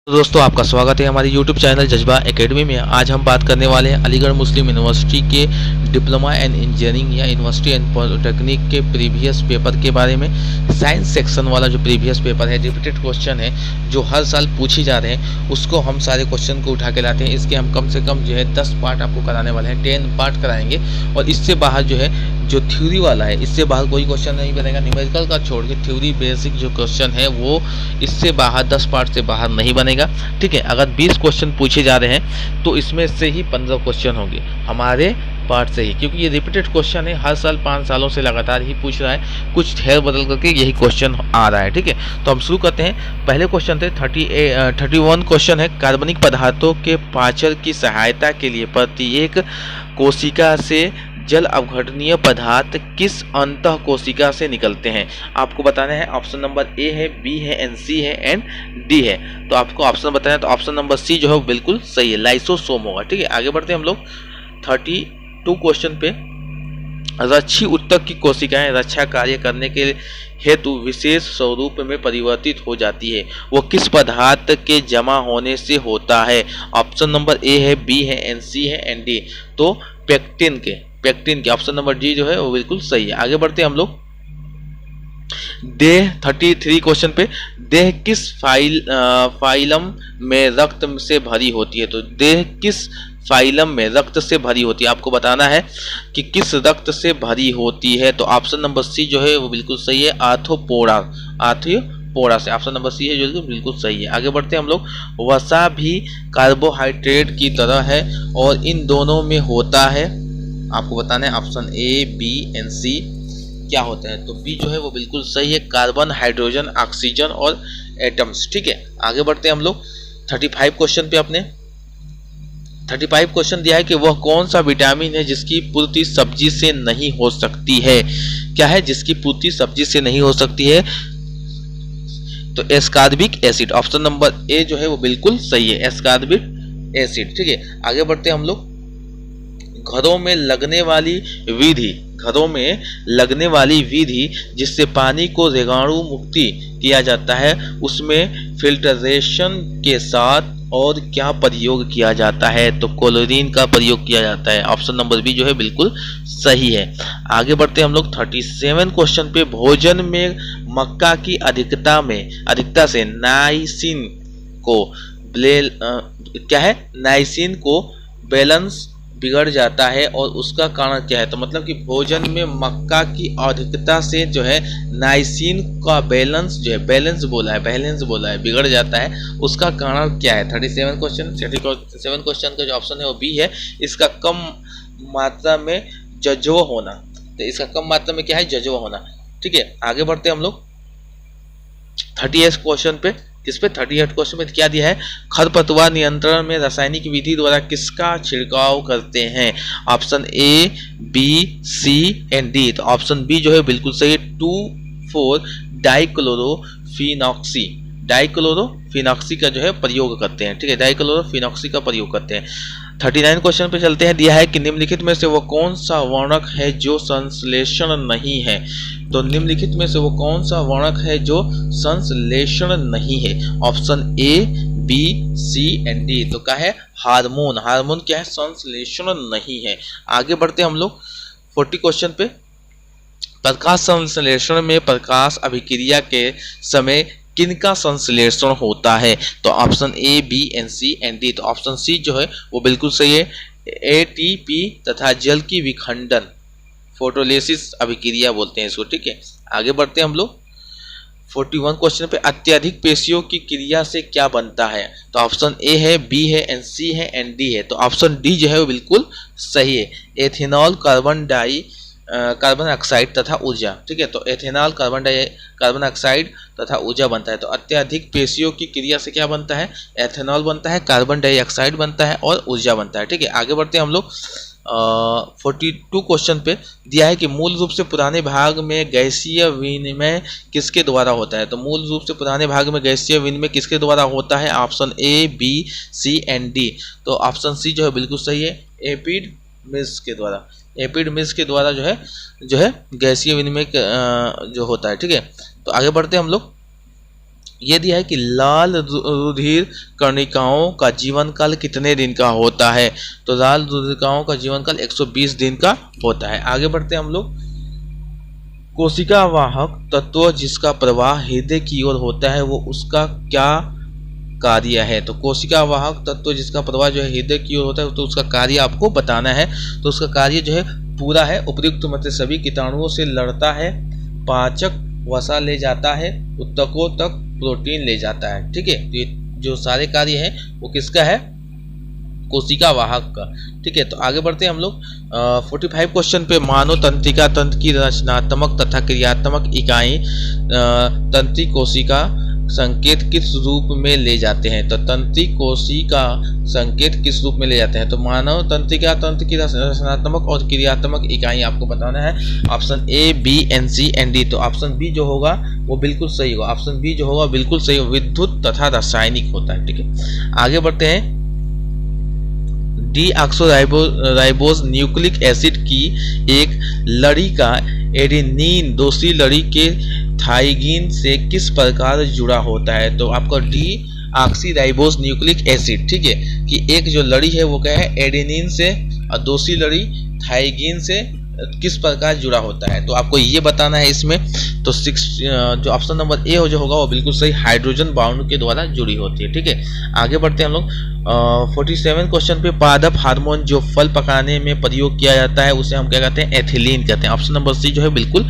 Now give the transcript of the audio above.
तो दोस्तों आपका स्वागत है हमारे YouTube चैनल जज्बा एकेडमी में। आज हम बात करने वाले हैं अलीगढ़ मुस्लिम यूनिवर्सिटी के डिप्लोमा एंड इंजीनियरिंग या यूनिवर्सिटी एंड पॉलिटेक्निक के प्रीवियस पेपर के बारे में। साइंस सेक्शन वाला जो प्रीवियस पेपर है, रिपीटेड क्वेश्चन है जो हर साल पूछे जा रहे हैं, उसको हम सारे क्वेश्चन को उठा के लाते हैं। इसके हम कम से कम जो है 10 पार्ट आपको कराने वाले हैं, 10 पार्ट कराएंगे। और इससे बाहर जो है जो थ्योरी वाला है, इससे बाहर कोई क्वेश्चन नहीं बनेगा। न्यूमेरिकल का छोड़ के थ्योरी बेसिक जो क्वेश्चन है वो इससे बाहर 10 पार्ट से बाहर नहीं बनेगा। ठीक है, अगर 20 क्वेश्चन पूछे जा रहे हैं तो इसमें से ही 15 क्वेश्चन होंगे हमारे पार्ट से ही, क्योंकि ये रिपीटेड क्वेश्चन है, हर साल 5 सालों से लगातार ही पूछ रहा है, कुछ ठहर बदल करके यही क्वेश्चन आ रहा है। ठीक है, तो हम शुरू करते हैं। पहले क्वेश्चन थे 31 क्वेश्चन है, कार्बनिक पदार्थों के पाचन की सहायता के लिए प्रत्येक कोशिका से जल अवघटनीय पदार्थ किस अंतः कोशिका से निकलते हैं? आपको बताना है। ऑप्शन नंबर ए है, बी है, एन सी है, एंड डी है। तो आपको ऑप्शन बताना है, तो ऑप्शन नंबर सी जो है वो बिल्कुल सही है, लाइसोसोम होगा। ठीक है, आगे बढ़ते हैं हम लोग 32 क्वेश्चन पे। रक्षी ऊतक की कोशिकाएं रक्षा कार्य करने के हेतु विशेष स्वरूप में परिवर्तित हो जाती है, वो किस पदार्थ के जमा होने से होता है? ऑप्शन नंबर ए है, बी है, एन सी है, एंड डी। तो पेक्टिन के ऑप्शन नंबर डी जो है वो बिल्कुल सही है। आगे बढ़ते हैं हम लोग देह 33 क्वेश्चन पे। देह किस फाइलम में रक्त से भरी होती है? तो देह किस फाइलम में रक्त से भरी होती है? आपको बताना है कि किस रक्त से भरी होती है। तो ऑप्शन नंबर सी जो है वो बिल्कुल सही है, आर्थ्रोपोडा से। ऑप्शन नंबर सी है जो बिल्कुल सही है। आगे बढ़ते हैं हम लोग। वसा भी कार्बोहाइड्रेट की तरह है और इन दोनों में होता है, आपको बताना है ऑप्शन ए, बी, एन, सी क्या होता है? तो बी जो है वो बिल्कुल सही है, कार्बन, हाइड्रोजन, ऑक्सीजन और एटम्स। ठीक है, आगे बढ़ते हैं हम लोग 35 क्वेश्चन पे। अपने 35 क्वेश्चन दिया है कि वह कौन सा विटामिन है जिसकी पूर्ति सब्जी से नहीं हो सकती है? क्या है जिसकी पूर्ति सब्जी से नहीं हो सकती है? तो ascorbic acid. Option number A जो है वो बिल्कुल सही है, एस्कॉर्बिक एसिड। ठीक है, आगे बढ़ते हैं हम लोग। घरों में लगने वाली विधि जिससे पानी को रोगाणु मुक्ति किया जाता है, उसमें फिल्टरेशन के साथ और क्या प्रयोग किया जाता है? तो क्लोरीन का प्रयोग किया जाता है। ऑप्शन नंबर बी जो है बिल्कुल सही है। आगे बढ़ते हैं हम लोग 37 क्वेश्चन पे। भोजन में मक्का की अधिकता से नाइसिन को बैलेंस बिगड़ जाता है और उसका कारण क्या है? तो मतलब कि भोजन में मक्का की अधिकता से जो है नाइसिन का बैलेंस बोला है बिगड़ जाता है, उसका कारण क्या है? 37 क्वेश्चन का जो ऑप्शन है वो बी है, इसका कम मात्रा में जज्वा होना। तो इसका कम मात्रा में क्या है? जज्वा होना। ठीक है, आगे बढ़ते हैं हम लोग 38 क्वेश्चन पे। इस पे 38 क्वेश्चन में क्या दिया है? खरपतवार नियंत्रण में रासायनिक विधि द्वारा किसका छिड़काव करते हैं? Option A, B, C, and D. तो ऑप्शन बी जो है बिल्कुल सही है, 2,4 डाइक्लोरोफिनॉक्सी का जो है प्रयोग करते हैं। ठीक है, डाइक्लोरोफिनॉक्सी का प्रयोग करते हैं। 39 क्वेश्चन पे चलते हैं। दिया है कि निम्नलिखित में से वो कौन सा वर्णक है जो संश्लेषण नहीं है? तो निम्नलिखित में से वो कौन सा वर्णक है जो संश्लेषण नहीं है? Option A, B, C, and D. तो क्या है? हार्मोन क्या है? संश्लेषण नहीं है। आगे बढ़ते हैं हम लोग 40 क्वेश्चन पे। प्रकाश संश्लेषण में प्रकाश अभिक्रिया के समय किनका संश्लेषण होता है? तो option A, B, N, C, and D. तो ऑप्शन सी जो है वो बिल्कुल सही है, एटीपी तथा जल की विखंडन, फोटोलिसिस अभिक्रिया बोलते हैं इसको। ठीक है, आगे बढ़ते हैं हम लोग 41 क्वेश्चन पे। अत्यधिक पेशियों की क्रिया से क्या बनता है? तो ऑप्शन ए है, बी है, एन, सी है, एंड डी है। तो ऑप्शन डी जो है वो बिल्कुल सही है, एथेनॉल, कार्बन ऑक्साइड तथा ऊर्जा। ठीक है, तो एथेनॉल, कार्बन ऑक्साइड तथा ऊर्जा बनता है। तो अत्यधिक पेशियों की क्रिया से क्या बनता है? एथेनॉल बनता है, कार्बन डाइऑक्साइड बनता है और ऊर्जा बनता है। ठीक है, आगे बढ़ते हैं हम लोग 42 क्वेश्चन पे। दिया है कि मूल रूप से पुराने भाग में गैसीय विनिमय किसके द्वारा होता है? तो मूल रूप से पुराने भाग में गैसीय विनिमय किसके द्वारा होता है? Option A, B, C, and D. तो ऑप्शन सी जो है बिल्कुल सही है, एपिड मिस के द्वारा जो है गैसीय विनिमय जो होता है। ठीक है, तो आगे बढ़ते हैं हम लोग ये दिया है कि लाल रुधिर कर्णिकाओं का जीवन काल कितने दिन का होता है। तो लाल रुधिरिकाओं का जीवन काल 120 दिन का होता है। आगे बढ़ते हैं हम लोग। कोशिका वाहक तत्व जिसका प्रवाह हृदय की ओर होता है वो उसका क्या कार्य है। तो कोशिका वाहक तत्व जिसका प्रवाह जो है हृदय की ओर होता है तो उसका कार्य आपको बताना है। तो उसका कार्य जो है पूरा है उपयुक्त मतलब सभी कीटाणुओं से लड़ता है, पाचक वसा ले जाता है, उत्तकों तक प्रोटीन ले जाता है। ठीक है, तो ये जो सारे कार्य हैं वो किसका है, कोशिका वाहक का। ठीक है, तो आगे बढ़ते हैं हम लोग 45 क्वेश्चन पे। मानव तंत्रिका तंत्र की रचनात्मक तथा क्रियात्मक इकाई तंत्री कोशिका संकेत किस रूप में ले जाते हैं। तो तंत्री कोशिका संकेत किस रूप में ले जाते हैं। तो मानव तंत्रिका तंत्र की रचनात्मक और क्रियात्मक इकाई आपको बताना है। Option A, B, N, C and D. तो ऑप्शन बी जो होगा वो बिल्कुल सही होगा। ऑप्शन बी जो होगा बिल्कुल सही होगा, विद्युत तथा रासायनिक होता है। ठीक है, आगे बढ़ते हैं। डीऑक्सोराइबोज न्यूक्लिक एसिड की एक लड़ी का एडेनिन दूसरी लड़ी के थाइगिन से किस प्रकार जुड़ा होता है। तो आपका डीऑक्सीराइबोज न्यूक्लिक एसिड, ठीक है, कि एक जो लड़ी है वो क्या है, एडेनिन से, और दूसरी लड़ी थाइगिन से किस प्रकार जुड़ा होता है। तो आपको ये बताना है इसमें। तो जो ऑप्शन नंबर ए जो होगा वो बिल्कुल सही, हाइड्रोजन बाउंड के द्वारा जुड़ी होती है। ठीक है, आगे बढ़ते हैं हम लोग 47 क्वेश्चन पे। पादप हार्मोन जो फल पकाने में प्रयोग किया जाता है उसे हम क्या कहते हैं, एथिलीन कहते हैं। ऑप्शन नंबर सी जो है बिल्कुल